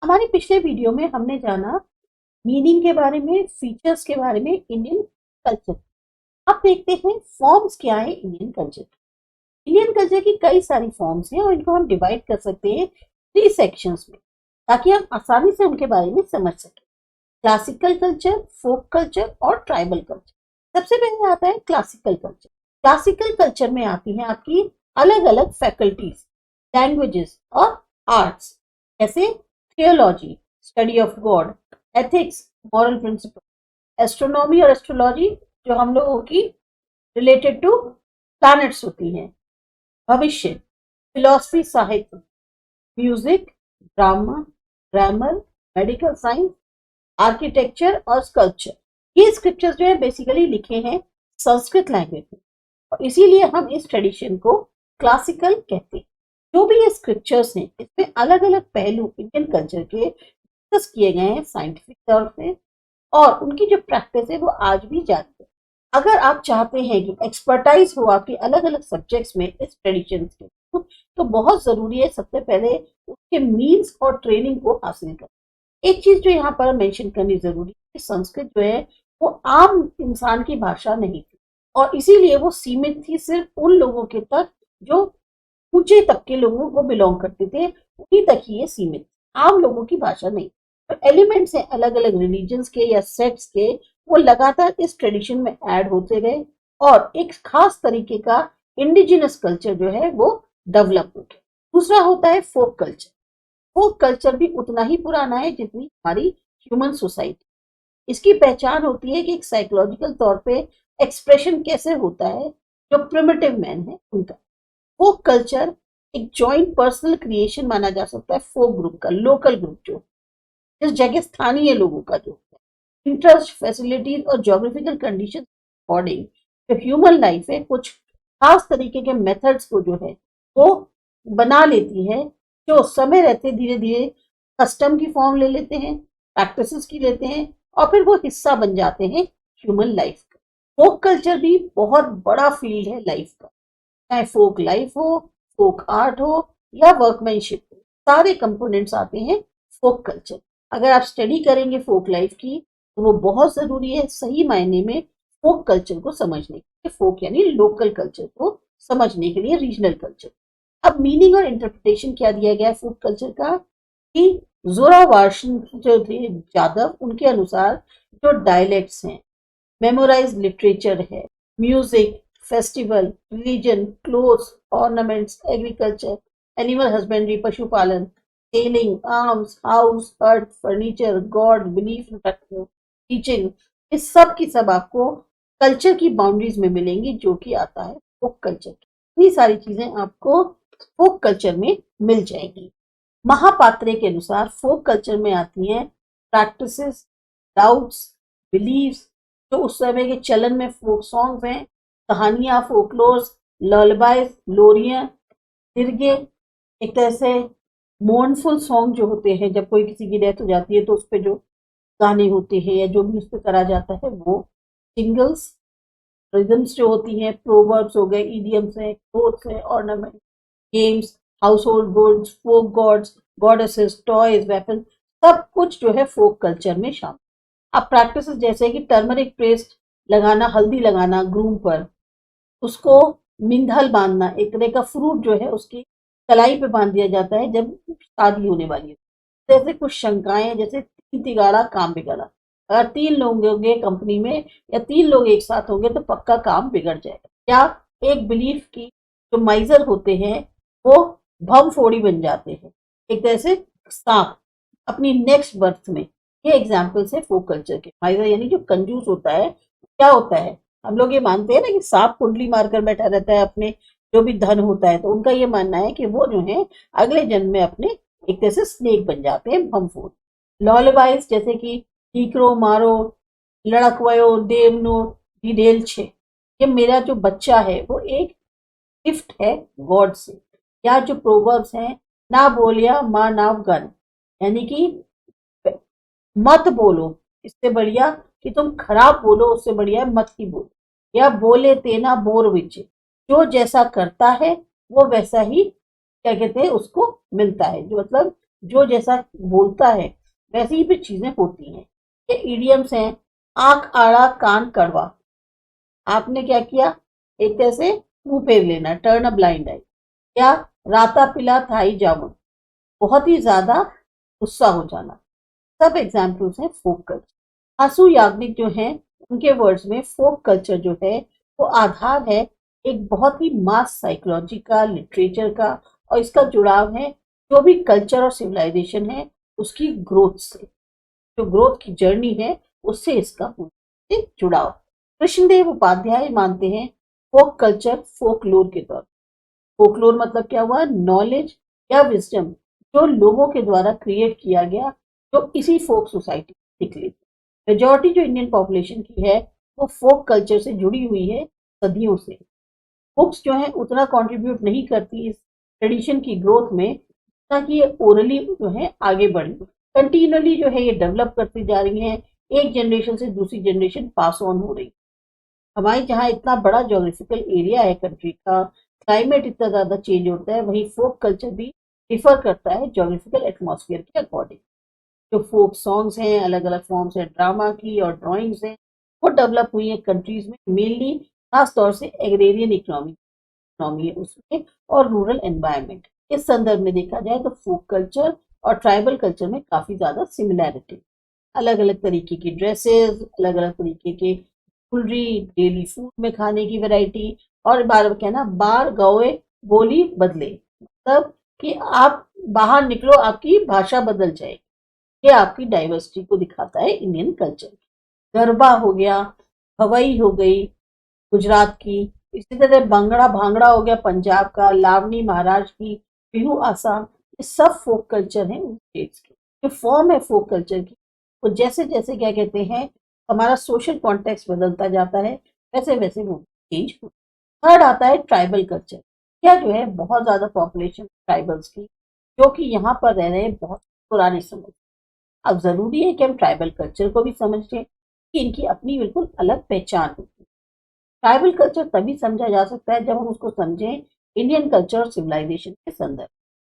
हमारे पिछले वीडियो में हमने जाना मीनिंग के बारे में, फीचर्स के बारे में, इंडियन कल्चर। अब देखते हैं फॉर्म्स क्या है इंडियन कल्चर। इंडियन कल्चर की कई सारी फॉर्म्स हैं और इनको हम डिवाइड कर सकते हैं 3 सेक्शंस में, ताकि हम आसानी से उनके बारे में समझ सकें। क्लासिकल कल्चर, फोक कल्चर और ट्राइबल कल्चर। सबसे पहले आता है क्लासिकल कल्चर। क्लासिकल कल्चर में आती हैं आपकी अलग अलग फैकल्टीज, लैंग्वेजेस और आर्ट्स, जैसे theology, study of god, ethics, moral principle, astronomy और एस्ट्रोलॉजी जो हम लोगों की रिलेटेड टू प्लैनेट्स होती हैं, भविष्य, फिलॉसफी, साहित्य, music, drama, grammar, medical science, architecture और स्कल्पचर। ये स्क्रिप्चर्स जो है बेसिकली लिखे हैं संस्कृत लैंग्वेज में और इसीलिए हम इस ट्रेडिशन को क्लासिकल कहते हैं। जो भी ये स्क्रिप्चर्स हैं इसमें अलग अलग पहलू इंडियन कल्चर के डिस्कस किए गए हैं साइंटिफिक तौर पे, और उनकी जो प्रैक्टिस है वो आज भी जारी है। अगर आप चाहते हैं कि एक्सपर्टाइज हो आपके अलग अलग सब्जेक्ट्स में इस ट्रेडिशन के, तो बहुत जरूरी है सबसे पहले उसके मीन्स और ट्रेनिंग को हासिल करना। एक चीज जो यहाँ पर मेंशन करनी जरूरी है कि संस्कृत जो है वो आम इंसान की भाषा नहीं थी और इसीलिए वो सीमित थी सिर्फ उन लोगों के तक जो ऊंचे तबके लोगों को बिलोंग करते थे, उन्हीं तक ही ये सीमित, आम लोगों की भाषा नहीं। तो एलिमेंट्स हैं अलग अलग रिलीजन्स के या सेक्ट्स के, वो लगातार इस ट्रेडिशन में ऐड होते गए और एक खास तरीके का इंडिजिनस कल्चर जो है वो डेवलप हो गया। दूसरा होता है फोक कल्चर। फोक कल्चर भी उतना ही पुराना है जितनी हमारी ह्यूमन सोसाइटी। इसकी पहचान होती है कि एक साइकोलॉजिकल तौर पे एक्सप्रेशन कैसे होता है जो प्रिमिटिव मैन है उनका। फोक कल्चर एक जॉइंट पर्सनल क्रिएशन माना जा सकता है फोक ग्रुप का, लोकल ग्रुप जो जिस जगह स्थानीय लोगों का जो इंटरेस्ट, फैसिलिटीज और ज्योग्राफिकल कंडीशन अकॉर्डिंग जो ह्यूमन लाइफ है कुछ खास तरीके के मेथड्स को जो है वो बना लेती है, जो समय रहते धीरे धीरे कस्टम की फॉर्म ले लेते हैं, प्रैक्टिसेस की लेते हैं और फिर वो हिस्सा बन जाते हैं ह्यूमन लाइफ का। फोक कल्चर भी बहुत बड़ा फील्ड है लाइफ का, चाहे फोक लाइफ हो, फोक आर्ट हो या वर्कमैनशिप हो, सारे कंपोनेंट्स आते हैं फोक कल्चर। अगर आप स्टडी करेंगे फोक लाइफ की तो वो बहुत जरूरी है सही मायने में फोक कल्चर को समझने के लिए, फोक यानी लोकल कल्चर को समझने के लिए, रीजनल कल्चर। अब मीनिंग और इंटरप्रिटेशन क्या दिया गया है फोक कल्चर का कि जोरावार्शन जो थे यादव, उनके अनुसार जो डायलेक्ट्स हैं, मेमोराइज लिटरेचर है, music, festival, religion, clothes, ornaments, agriculture, animal husbandry, पशुपालन, सेलिंग, आर्म्स, हाउस, अर्थ, फर्नीचर, गॉड, बिलीफ, टीचिंग, इस सब की सब आपको कल्चर की बाउंड्रीज में मिलेंगी, जो कि आता है फोक कल्चर। इतनी सारी चीजें आपको फोक कल्चर में मिल जाएंगी। महापात्रे के अनुसार फोक कल्चर में आती हैं प्रैक्टिसेस, डाउट्स, बिलीव्स, जो उस समय के चलन में फोक सॉन्ग्स हैं, कहानियां, फोकलोर्स, लॉलबाइज, लोरियां, तिरगे, एक तरह से मोर्नफुल सॉन्ग जो होते हैं जब कोई किसी की डेथ हो जाती है तो उस पर जो गाने होते हैं या जो भी उस पर करा जाता है वो, सिंगल्स, रिदम्स जो होती हैं, प्रोवर्ब्स हो गए, इडियम्स हैं, क्लोथ्स हैं, ऑर्नामेंट, गेम्स, हाउसहोल्ड गुड्स, फोक गॉड्स, गॉडेसेस, टॉयज, वेपन, सब कुछ जो है फोक कल्चर में शामिल। अब प्रैक्टिसेस जैसे कि टर्मरिक पेस्ट लगाना, हल्दी लगाना ग्रूम पर, उसको मिंधल बांधना, एक तरह का फ्रूट जो है उसकी कलाई पे बांध दिया जाता है जब शादी होने वाली है। जैसे कुछ शंकाएं, जैसे तीन तिगाड़ा काम बिगड़ा, अगर 3 लोग होंगे कंपनी में या 3 लोग एक साथ होंगे तो पक्का काम बिगड़ जाएगा। या एक बिलीफ की जो माइजर होते हैं वो भव फोड़ी बन जाते हैं, एक तरह से सांप अपनी नेक्स्ट बर्थ में। ये एग्जाम्पल्स है फोक कल्चर के। माइजर यानी जो कंजूस होता है, क्या होता है, हम लोग ये मानते हैं ना कि सांप कुंडली मारकर बैठा रहता है अपने जो भी धन होता है, तो उनका ये मानना है कि वो जो है अगले जन्म में अपने एक तरह से स्नेक बन जाते हैं, भमफोड़। लॉलबाइज जैसे कि टीकरो मारो, लड़कवयो, देवनो, डिडेल छे, ये मेरा जो बच्चा है वो एक गिफ्ट है गॉड से। या जो प्रोवर्ब्स हैं, ना बोलिया माँ नाव गन, यानी कि मत बोलो, इससे बढ़िया कि तुम खराब बोलो, उससे बढ़िया है मत ही बोलो। या बोले तेना बोर विच, जो जैसा करता है वो वैसा ही क्या कहते हैं उसको मिलता है, जो मतलब जो जैसा बोलता है वैसी ही भी चीजें होती हैं। ये इडियम्स हैं, आंख आड़ा कान कड़वा। आपने क्या किया, एक तरह से मुंह फेर लेना, टर्न अ ब्लाइंड आई। या राता पिला थाई जामुन, बहुत ही ज्यादा गुस्सा हो जाना। सब एग्जाम्पल्स हैं फोक कल्चर। आंसू याग्निक जो हैं, उनके वर्ड्स में फोक कल्चर जो है वो आधार है एक बहुत ही मास साइकोलॉजी का, लिटरेचर का, और इसका जुड़ाव है जो भी कल्चर और सिविलाइजेशन है उसकी ग्रोथ से, जो ग्रोथ की जर्नी है उससे इसका पूरे जुड़ाव। कृष्णदेव उपाध्याय मानते हैं फोक कल्चर फोकलोर के तौर। फोकलोर मतलब क्या हुआ, नॉलेज या विजडम जो लोगों के द्वारा क्रिएट किया गया, जो इसी फोक सोसाइटी निकली। मेजोरिटी जो इंडियन पॉपुलेशन की है वो फोक कल्चर से जुड़ी हुई है सदियों से। बुक्स जो है उतना कंट्रीब्यूट नहीं करती इस ट्रेडिशन की ग्रोथ में जितना कि ये ओरली जो है आगे बढ़ी, कंटिन्यूअली जो है ये डेवलप करती जा रही है, एक जनरेशन से दूसरी जनरेशन पास ऑन हो रही। हमारे जहाँ इतना बड़ा जोग्राफिकल एरिया है कंट्री का, क्लाइमेट इतना ज्यादा चेंज होता है, वही फोक कल्चर भी डिफर करता है जोग्राफिकल एटमॉस्फेयर के अकॉर्डिंग। जो फोक सॉन्ग्स हैं, अलग अलग फॉर्म्स है ड्रामा की और ड्राइंग्स हैं, वो डेवलप हुई है कंट्रीज में मेनली, खास तौर से एग्रेरियन इकोनॉमी है उसमें, और रूरल एनवायरनमेंट। इस संदर्भ में देखा जाए तो फोक कल्चर और ट्राइबल कल्चर में काफी ज्यादा सिमिलैरिटी। अलग अलग तरीके की ड्रेसेस, अलग अलग तरीके के ज्वेलरी, डेली फूड में खाने की वैरायटी, और बार कहना बार गौए बोली बदले, मतलब कि आप बाहर निकलो आपकी भाषा बदल जाएगी। ये आपकी डाइवर्सिटी को दिखाता है इंडियन कल्चर। गरबा हो गया, हवाई हो गई गुजरात की, इसी तरह भंगड़ा भांगड़ा हो गया पंजाब का, लावनी महाराष्ट्र की, बिहू आसाम, ये सब फोक कल्चर है उन स्टेट्स के। जो फॉर्म है फोक कल्चर की, वो जैसे जैसे क्या कहते हैं हमारा सोशल कॉन्टेक्स्ट बदलता जाता है वैसे वैसे वो चेंज हो। थर्ड आता है ट्राइबल कल्चर। क्या जो है बहुत ज्यादा पॉपुलेशन ट्राइबल्स की, जो कि यहाँ पर रह रहे हैं बहुत पुराने समय। अब जरूरी है कि हम ट्राइबल कल्चर को भी समझें कि इनकी अपनी बिल्कुल अलग पहचान होती है। ट्राइबल कल्चर तभी समझा जा सकता है जब हम उसको समझें इंडियन कल्चर और सिविलाइजेशन के संदर्भ।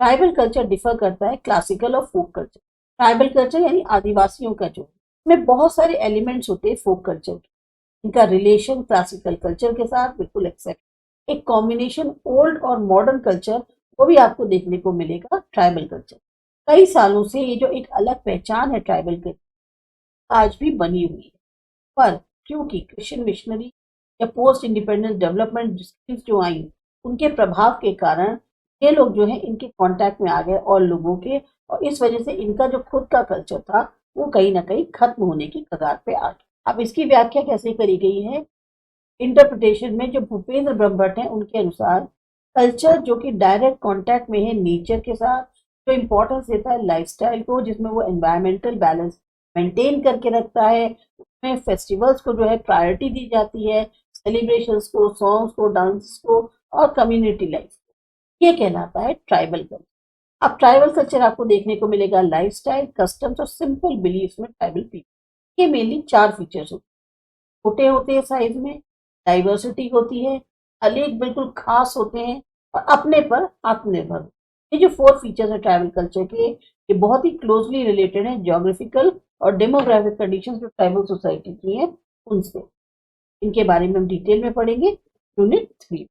ट्राइबल कल्चर डिफर करता है क्लासिकल और फोक कल्चर। ट्राइबल कल्चर यानी आदिवासियों का जो, इसमें बहुत सारे एलिमेंट्स होते हैं फोक कल्चर के। इनका रिलेशन क्लासिकल कल्चर के साथ बिल्कुल एक्सेप्ट, एक कॉम्बिनेशन ओल्ड और मॉडर्न कल्चर वो भी आपको देखने को मिलेगा ट्राइबल कल्चर। कई सालों से ये जो एक अलग पहचान है ट्राइबल कल्चर, आज भी बनी हुई है। पर क्योंकि क्रिश्चियन मिशनरी या पोस्ट इंडिपेंडेंस डेवलपमेंट जो आई, उनके प्रभाव के कारण ये लोग जो है इनके कांटेक्ट में आ गए और लोगों के, और इस वजह से इनका जो खुद का कल्चर था वो कहीं ना कहीं खत्म होने की कगार पे आ गया। अब इसकी व्याख्या कैसे करी गई है इंटरप्रिटेशन में, जो भूपेंद्र ब्रह्मभट्ट हैं उनके अनुसार कल्चर जो कि डायरेक्ट कांटेक्ट में है नेचर के साथ, जो इम्पोर्टेंस देता है लाइफस्टाइल को, जिसमें वो एनवायरमेंटल बैलेंस मेंटेन करके रखता है, उसमें फेस्टिवल्स को जो है प्रायोरिटी दी जाती है, सेलिब्रेशंस को, सॉन्ग्स को, डांस को, और कम्युनिटी लाइफ, ये कहलाता है ट्राइबल कल्चर। अब ट्राइबल कल्चर आपको देखने को मिलेगा लाइफस्टाइल, कस्टम्स और सिंपल बिलीफ्स में ट्राइबल पीपल। ये मेनली 4 फीचर्स होते हैं। छोटे होते हैं साइज में, डाइवर्सिटी होती है, अलीग बिल्कुल खास होते हैं, और अपने पर आत्मनिर्भर। ये जो 4 फीचर्स है ट्राइबल कल्चर के, ये बहुत ही क्लोजली रिलेटेड है ज्योग्राफिकल और डेमोग्राफिक कंडीशंस जो ट्राइबल सोसाइटी की है उनसे। इनके बारे में हम डिटेल में पढ़ेंगे यूनिट 3।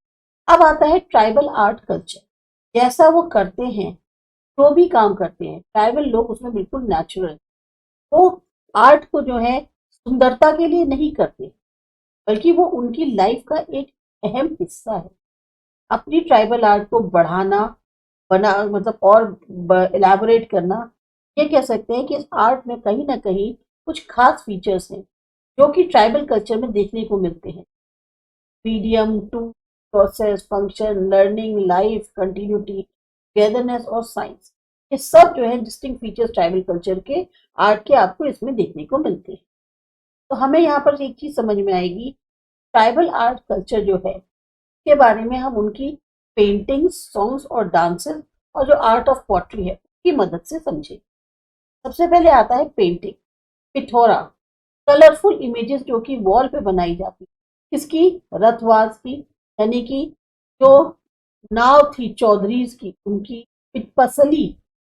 अब आता है ट्राइबल आर्ट कल्चर। जैसा वो करते हैं, जो भी काम करते हैं ट्राइबल लोग उसमें बिल्कुल नेचुरल, वो आर्ट को जो है सुंदरता के लिए नहीं करते, बल्कि वो उनकी लाइफ का एक अहम हिस्सा है। अपनी ट्राइबल आर्ट को बढ़ाना, बना मतलब और इलेबोरेट करना, ये कह सकते हैं कि इस आर्ट में कहीं ना कहीं कुछ खास फीचर्स हैं जो कि ट्राइबल कल्चर में देखने को मिलते हैं। Medium to process, function, learning, life continuity, togetherness और साइंस, ये सब जो है डिस्टिंक्ट फीचर्स ट्राइबल कल्चर के आर्ट के आपको इसमें देखने को मिलते हैं। तो हमें यहाँ पर एक चीज समझ में आएगी, ट्राइबल आर्ट कल्चर जो है के बारे में हम उनकी पेंटिंग्स, सॉन्ग्स और डांसेस, और जो आर्ट ऑफ पॉटरी है उसकी मदद से समझे। सबसे पहले आता है पेंटिंग, पिथौरा, कलरफुल इमेजेस जो कि वॉल पे बनाई जाती, किसकी, रथवास की, यानी कि जो नाव थी चौधरीज की, उनकी पिटपसली,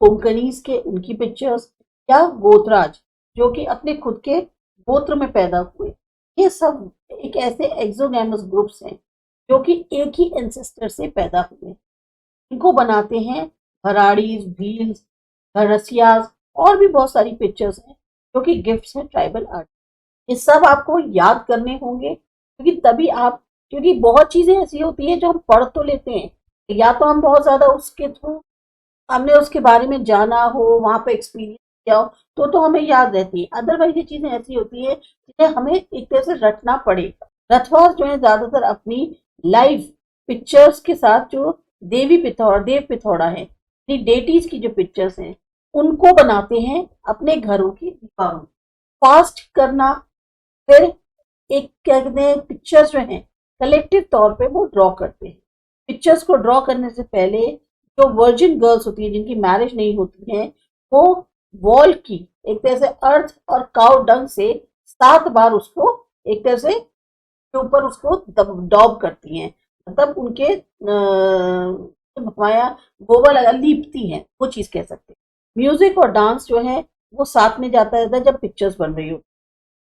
कोंकणीज के उनकी पिक्चर्स, या गोत्राज जो कि अपने खुद के गोत्र में पैदा हुए। ये सब एक ऐसे एक्सोगैमस ग्रुप्स हैं जो कि एक ही एंसेस्टर से पैदा हुए। इनको बनाते हैं भराड़ीज, भील्स, घरसियाज, और भी बहुत सारी पिक्चर्स हैं जो कि गिफ्ट्स हैं ट्राइबल आर्ट। ये सब आपको याद करने होंगे, क्योंकि तभी आप, क्योंकि बहुत चीजें ऐसी होती हैं जो हम पढ़ तो लेते हैं, या तो हम बहुत ज्यादा उसके थ्रू हमने उसके बारे में जाना हो, वहां पे एक्सपीरियंस किया हो, तो हमें याद रहती है। अदरवाइज ये चीजें ऐसी होती है जिन्हें हमें एक तरह से रटना पड़ेगा। रथवास जो है ज्यादातर अपनी लाइव पिक्चर्स के साथ, जो देव पिथौड़ा है, डेटीज की जो पिक्चर्स हैं, उनको बनाते हैं अपने घरों की दीवारों। फास्ट करना, फिर एक क्या कहते हैं, पिक्चर्स जो हैं कलेक्टिव तौर पे वो ड्रॉ करते हैं। पिक्चर्स को ड्रॉ करने से पहले जो वर्जिन गर्ल्स होती है, जिनकी मैरिज नहीं होती है, वो वॉल की एक तरह से अर्थ और काउ डंग से 7 बार उसको एक तरह से के ऊपर उसको डॉब करती हैं, मतलब उनके माया गोबर लगा लीपती हैं, वो चीज कह सकते हैं। म्यूजिक और डांस जो है वो साथ में जाता रहता है जब पिक्चर्स बन रही हो।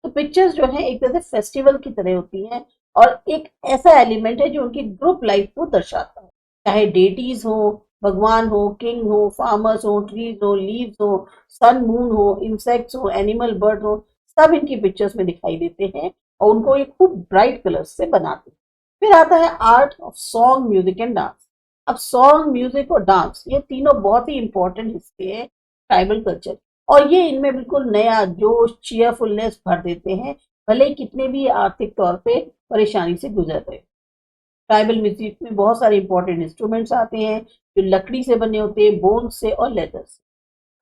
तो पिक्चर्स जो है एक तरह से फेस्टिवल की तरह होती हैं, और एक ऐसा एलिमेंट है जो उनकी ग्रुप लाइफ को दर्शाता है। चाहे डेटीज हो, भगवान हो, किंग हो, फार्मर्स हो, ट्रीज हो, लीव्स हो, सन मून हो, इंसेक्ट्स हो, एनिमल बर्ड हो, सब इनकी पिक्चर्स में दिखाई देते हैं, और उनको ये खूब ब्राइट कलर्स से बनाते हैं। फिर आता है art of song, music and dance. अब सॉन्ग, म्यूजिक और डांस, ये तीनों बहुत ही इंपॉर्टेंट हिस्से हैं ट्राइबल कल्चर, और ये इनमें बिल्कुल नया जोश, चीयरफुलनेस भर देते हैं, भले ही कितने भी आर्थिक तौर पे परेशानी से गुजर रहे। ट्राइबल म्यूजिक में बहुत सारे इंपॉर्टेंट इंस्ट्रूमेंट्स आते हैं जो लकड़ी से बने होते हैं, बोन से और लेदर से।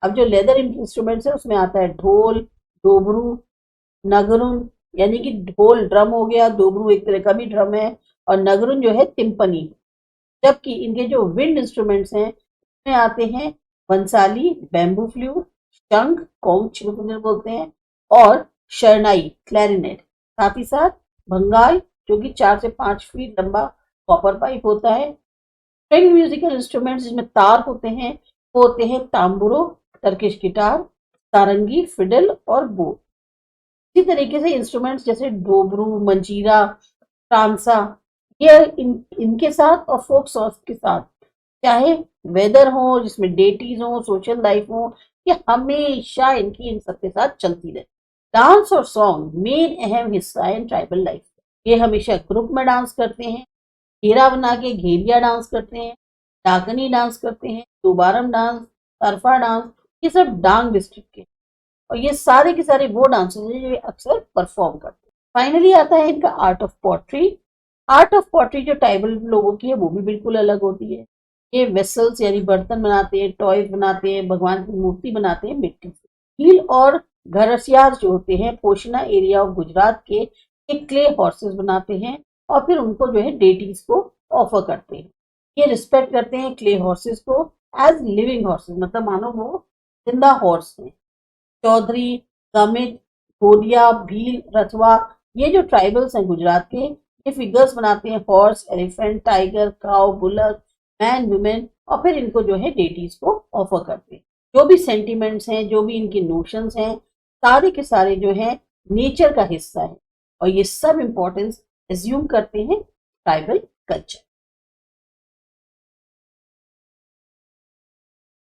अब जो लेदर इंस्ट्रूमेंट्स है उसमें आता है ढोल, डोबरू, नगरुन, यानी कि ढोल ड्रम हो गया, डोबरू एक तरह का भी ड्रम है, और नगरुन जो है तिम्पनी। जबकि इनके जो विंड इंस्ट्रूमेंट्स हैं उसमें आते हैं बंसाली, बैम्बू फ्लूट, शंख, कौच बोलते हैं, और शरनाई, क्लैरिनेट। साथ ही साथ भंगाल, जो कि 4 से 5 फीट लंबा कॉपर पाइप होता है। स्ट्रिंग म्यूजिकल इंस्ट्रूमेंट्स जिसमें तार होते हैं वो होते हैं तांबुरो, टर्किश गिटार, सारंगी, फिडल और बो। इसी तरीके से इंस्ट्रूमेंट्स जैसे डोबरू, मंजीरा, तानसा, ये इनके साथ और फोक सॉन्ग्स के साथ, चाहे वेदर हो जिसमें डेटीज हो, सोशल लाइफ हो, ये हमेशा इनकी इन सबके साथ चलती रहती। डांस और सॉन्ग मेन अहम हिस्सा है ट्राइबल लाइफ। ये हमेशा ग्रुप में डांस करते हैं, घेरा बना के घेरिया डांस करते हैं, डाकनी डांस करते हैं, दोबारम डांस, तरफा डांस, ये सब डांग डिस्ट्रिक्ट के, और ये सारे के सारे वो डांसेस हैं जो ये अक्सर परफॉर्म करते हैं। फाइनली आता है इनका art of pottery. Art of pottery जो ट्राइबल लोगों की है वो भी बिल्कुल अलग होती है। ये वेसल्स यानी बर्तन बनाते हैं, टॉयज बनाते हैं, भगवान की मूर्ति बनाते हैं मिट्टी से। हील और घरसियार जो होते हैं पोशना एरिया ऑफ गुजरात के, एक क्ले हॉर्सेस बनाते हैं, और फिर उनको जो है डेटीज को ऑफर करते हैं। ये रिस्पेक्ट करते हैं क्ले हॉर्सेस को एज लिविंग हॉर्सेस, मतलब मानो वो जिंदा हॉर्स हैं। चौधरी, गमित, गोलिया, भील, रथवा, ये जो ट्राइबल्स हैं गुजरात के, ये फिगर्स बनाते हैं horse, elephant, tiger, cow, bullock, man, women, और फिर इनको जो है डेटीज को ऑफर करते हैं। जो भी सेंटिमेंट्स हैं, जो भी इनकी नोशंस हैं, सारे के सारे जो है नेचर का हिस्सा है, और ये सब इंपॉर्टेंस एज्यूम करते हैं ट्राइबल कल्चर।